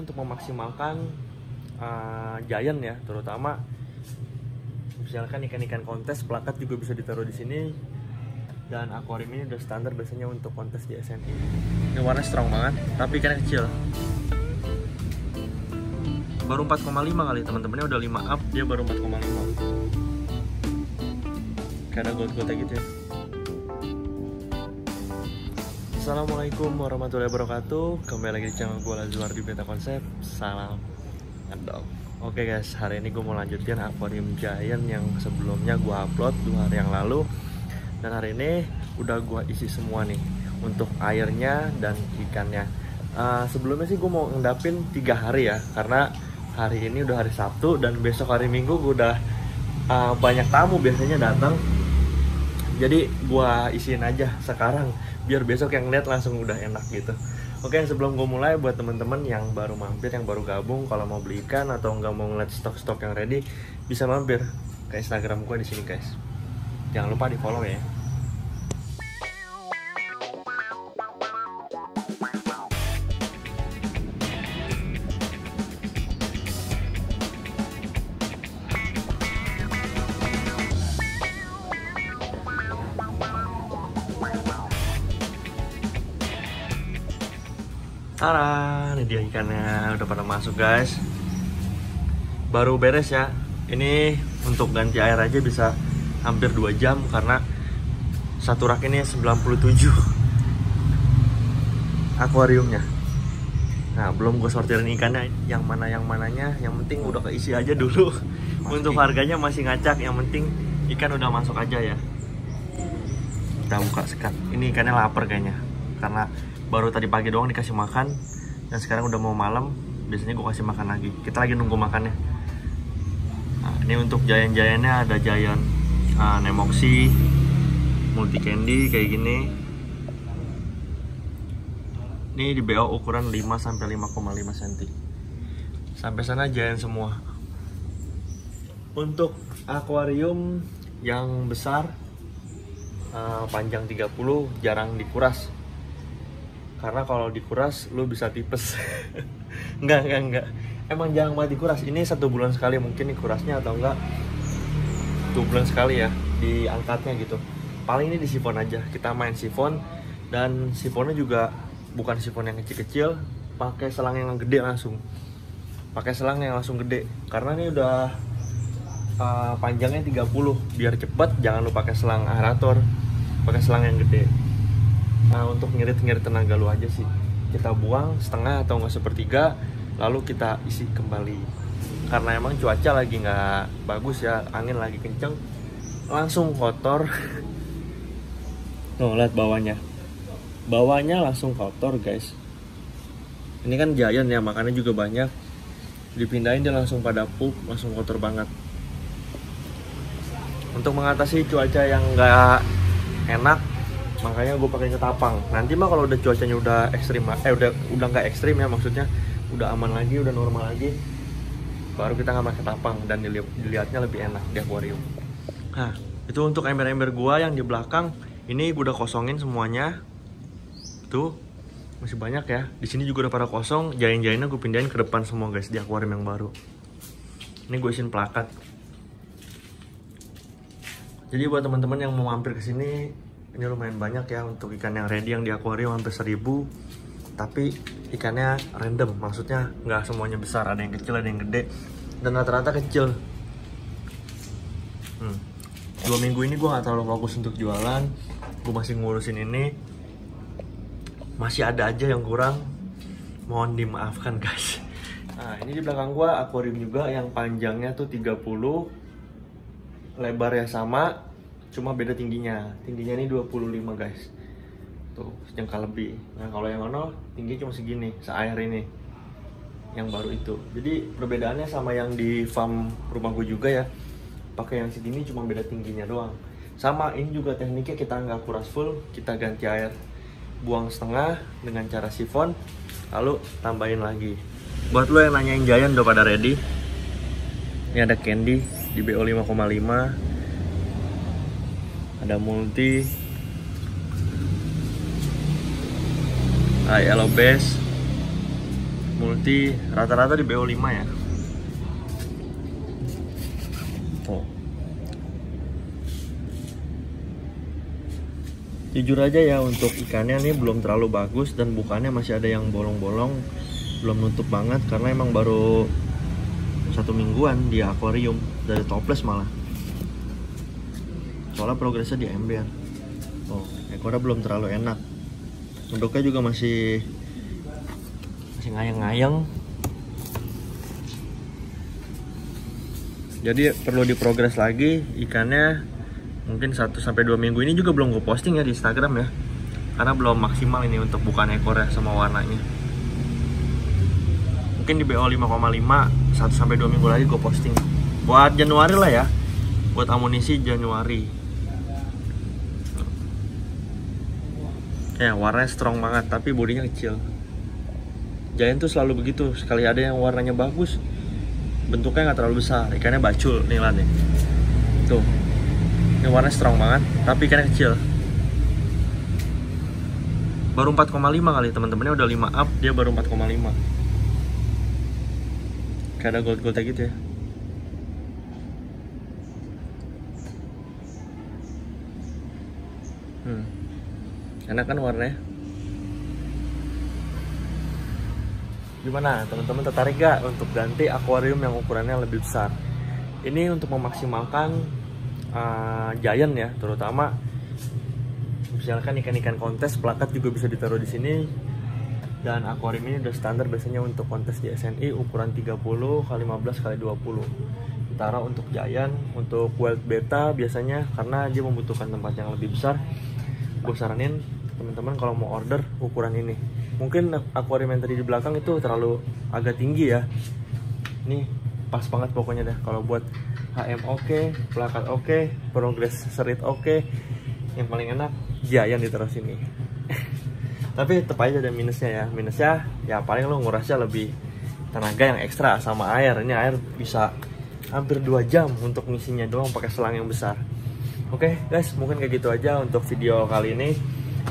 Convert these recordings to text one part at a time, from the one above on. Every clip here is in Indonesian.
untuk memaksimalkan giant ya, terutama misalkan ikan-ikan kontes, plakat juga bisa ditaruh di sini. Dan akuarium ini udah standar biasanya untuk kontes di SNI. Ini warna strong banget, tapi ikannya kecil. Baru 4,5 kali, teman-temannya udah 5 up, dia baru 4,5. Kayak ada gold-goldnya gitu ya. Assalamualaikum warahmatullahi wabarakatuh. Kembali lagi di channel gue Lazwar di Beta Konsep. Salam ngedol. Oke guys, hari ini gue mau lanjutin akuarium giant yang sebelumnya gue upload 2 hari yang lalu. Dan hari ini udah gue isi semua nih untuk airnya dan ikannya. Sebelumnya sih gue mau ngendapin 3 hari ya, karena hari ini udah hari Sabtu dan besok hari Minggu gue udah banyak tamu biasanya datang. Jadi gue isiin aja sekarang biar besok yang lihat langsung udah enak gitu. Oke, sebelum gue mulai, buat teman-teman yang baru mampir, yang baru gabung, kalau mau beli ikan atau nggak mau ngeliat stok-stok yang ready, bisa mampir ke Instagram gue di sini guys. Jangan lupa di follow ya. Tara, ini dia ikannya udah pada masuk guys. Baru beres ya. Ini untuk ganti air aja bisa hampir 2 jam karena satu rak ini 97 akuariumnya. Nah, belum gue sortirin ikannya yang mananya, yang penting udah keisi aja dulu. Untuk harganya masih ngacak, yang penting ikan udah masuk aja ya. Kita buka sekat. Ini ikannya lapar kayaknya karena baru tadi pagi doang dikasih makan dan sekarang udah mau malam. Biasanya gue kasih makan lagi. Kita lagi nunggu makannya. Nah, ini untuk giant-giantnya ada giant Nemoxy multi candy kayak gini. Ini di BO ukuran 5 sampai 5,5 cm. Sampai sana giant semua. Untuk akuarium yang besar panjang 30 jarang dikuras. Karena kalau dikuras lu bisa tipes. Enggak. Emang jarang banget dikuras. Ini 1 bulan sekali mungkin dikurasnya, atau enggak 2 bulan sekali ya diangkatnya gitu. Paling ini disifon aja. Kita main sifon, dan sifonnya juga bukan sifon yang kecil-kecil, pakai selang yang gede langsung. Pakai selang yang langsung gede. Karena ini udah panjangnya 30. Biar cepet jangan lu pakai selang aerator. Pakai selang yang gede. Nah, untuk ngirit-ngirit tenaga lu aja sih. Kita buang setengah atau nggak sepertiga, lalu kita isi kembali. Karena emang cuaca lagi nggak bagus ya, angin lagi kenceng, langsung kotor. Tuh, lihat bawahnya. Bawahnya langsung kotor guys. Ini kan giant ya, makannya juga banyak. Dipindahin dia langsung pada pup, langsung kotor banget. Untuk mengatasi cuaca yang nggak enak, makanya gue pakai ketapang. Nanti mah kalau udah cuacanya udah ekstrim, udah nggak ekstrim ya, maksudnya udah aman lagi, udah normal lagi, baru kita nggak pakai ketapang dan dilihatnya lebih enak di akuarium. Nah, itu untuk ember-ember gua yang di belakang. Ini gue udah kosongin semuanya. Tuh masih banyak ya. Di sini juga udah pada kosong. Giant-giantnya gue pindahin ke depan semua guys di akuarium yang baru. Ini gue isiin plakat. Jadi buat teman-teman yang mau mampir ke sini, ini lumayan banyak ya untuk ikan yang ready yang di akuarium hampir 1000. Tapi ikannya random, maksudnya nggak semuanya besar, ada yang kecil, ada yang gede, dan rata-rata kecil. 2 minggu ini gue nggak terlalu fokus untuk jualan, gue masih ngurusin ini. Masih ada aja yang kurang, mohon dimaafkan guys. Nah, ini di belakang gue akuarium juga yang panjangnya tuh 30, lebarnya sama, cuma beda tingginya. Tingginya ini 25 guys. Tuh, sejengkal lebih. Nah, kalau yang ono tingginya cuma segini, se-air ini. Yang baru itu. Jadi perbedaannya sama yang di farm rumah gue juga ya. Pakai yang segini cuma beda tingginya doang. Sama, ini juga tekniknya kita nggak kuras full, kita ganti air. Buang setengah dengan cara sifon, lalu tambahin lagi. Buat lo yang nanyain giant udah pada ready. Ini ada candy di BO 5,5. Ada multi, yellow bass, multi rata-rata di BO 5 ya. Oh. Jujur aja ya, untuk ikannya nih belum terlalu bagus dan bukannya masih ada yang bolong-bolong, belum nutup banget karena emang baru 1 mingguan di akuarium, dari toples malah. Soalnya progresnya di ember. Oh, ekornya belum terlalu enak. Bentuknya juga masih ngayang-ngayang. Jadi perlu diprogres lagi ikannya. Mungkin 1-2 minggu ini juga belum gue posting ya di Instagram ya, karena belum maksimal ini untuk bukaan ekornya sama warnanya. Mungkin di BO 5,5 1-2 minggu lagi gue posting buat Januari lah ya, buat amunisi Januari. Ya warnanya strong banget tapi bodinya kecil. Giant tuh selalu begitu, sekali ada yang warnanya bagus bentuknya nggak terlalu besar, ikannya bacul nih lah nih. Tuh, ini warnanya strong banget tapi ikannya kecil. Baru 4,5 kali, teman-temannya udah 5 up, dia baru 4,5. Kayak ada gold-goldnya gitu ya. Enak kan warnanya? Gimana teman-teman, tertarik gak untuk ganti akuarium yang ukurannya lebih besar? Ini untuk memaksimalkan giant ya, terutama misalkan ikan-ikan kontes, plakat juga bisa ditaruh di sini. Dan akuarium ini udah standar biasanya untuk kontes di SNI ukuran 30x15x20. Sementara untuk giant, untuk wild beta biasanya karena dia membutuhkan tempat yang lebih besar, gue saranin teman-teman kalau mau order ukuran ini. Mungkin akuarium yang tadi di belakang itu terlalu agak tinggi ya. Ini pas banget pokoknya deh. Kalau buat HM oke, plakat oke, progress serit oke. Yang paling enak giant ditaruh sini. Tapi tetap aja ada minusnya ya. Minusnya ya paling lo ngurasnya lebih tenaga yang ekstra sama air. Ini air bisa hampir 2 jam untuk ngisinya doang pakai selang yang besar. Oke guys, mungkin kayak gitu aja untuk video kali ini.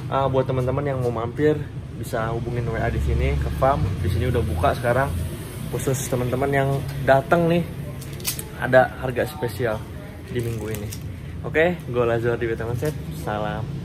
Buat teman-teman yang mau mampir bisa hubungin WA di sini ke farm. Di sini udah buka sekarang. Khusus teman-teman yang datang nih, ada harga spesial di minggu ini. Oke, gue Lazar di Vitamin Set. Salam